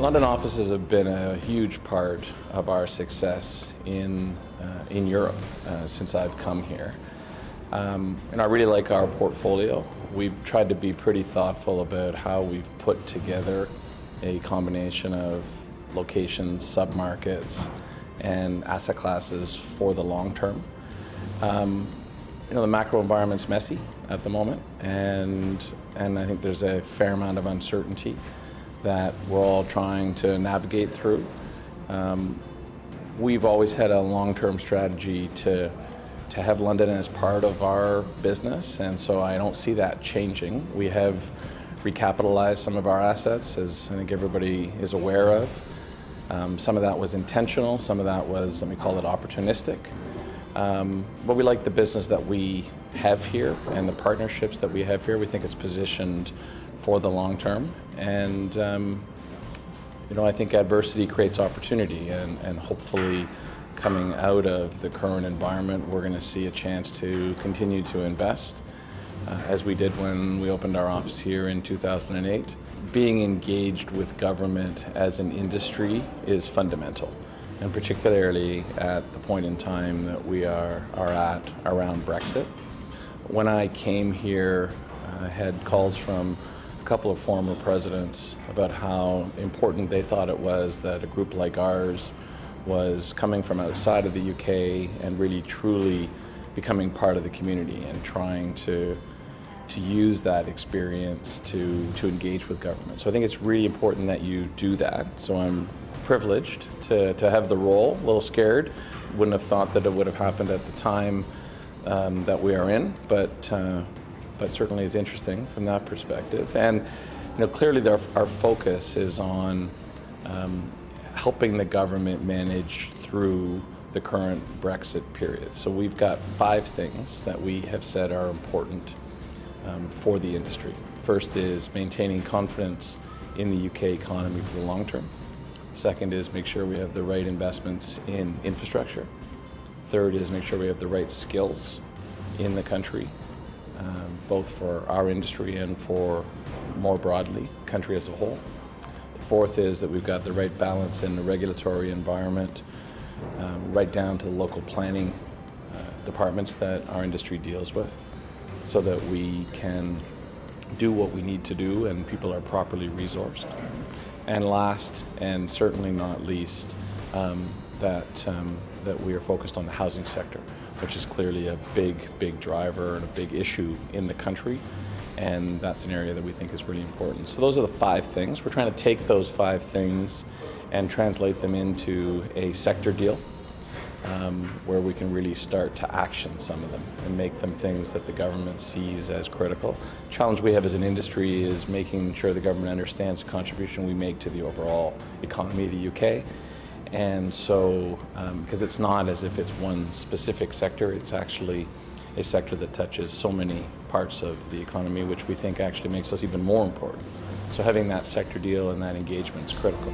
London offices have been a huge part of our success in Europe since I've come here. And I really like our portfolio. We've tried to be pretty thoughtful about how we've put together a combination of locations, submarkets, and asset classes for the long term. The macro environment's messy at the moment, and I think there's a fair amount of uncertainty that we're all trying to navigate through. We've always had a long-term strategy to have London as part of our business, and so I don't see that changing. We have recapitalized some of our assets, as I think everybody is aware of. Some of that was intentional, some of that was, let me call it, opportunistic. But we like the business that we have here and the partnerships that we have here. We think it's positioned for the long term, and I think adversity creates opportunity, and hopefully coming out of the current environment, we're going to see a chance to continue to invest, as we did when we opened our office here in 2008. Being engaged with government as an industry is fundamental, and particularly at the point in time that we are at around Brexit. When I came here, I had calls from a couple of former presidents about how important they thought it was that a group like ours was coming from outside of the UK and really truly becoming part of the community and trying to use that experience to engage with government. So I think it's really important that you do that. So I'm privileged to have the role, a little scared. Wouldn't have thought that it would have happened at the time that we are in, but certainly is interesting from that perspective. And clearly our focus is on helping the government manage through the current Brexit period. So we've got 5 things that we have said are important for the industry. First is maintaining confidence in the UK economy for the long term. Second is make sure we have the right investments in infrastructure. Third is make sure we have the right skills in the country, both for our industry and for, more broadly, country as a whole. The fourth is that we've got the right balance in the regulatory environment, right down to the local planning departments that our industry deals with, so that we can do what we need to do and people are properly resourced. And last, and certainly not least, that we are focused on the housing sector, which is clearly a big driver and a big issue in the country, and that's an area that we think is really important. So those are the 5 things. We're trying to take those 5 things and translate them into a sector deal, where we can really start to action some of them and make them things that the government sees as critical. The challenge we have as an industry is making sure the government understands the contribution we make to the overall economy of the UK. And so, because it's not as if it's one specific sector, it's actually a sector that touches so many parts of the economy, which we think actually makes us even more important. So having that sector deal and that engagement is critical.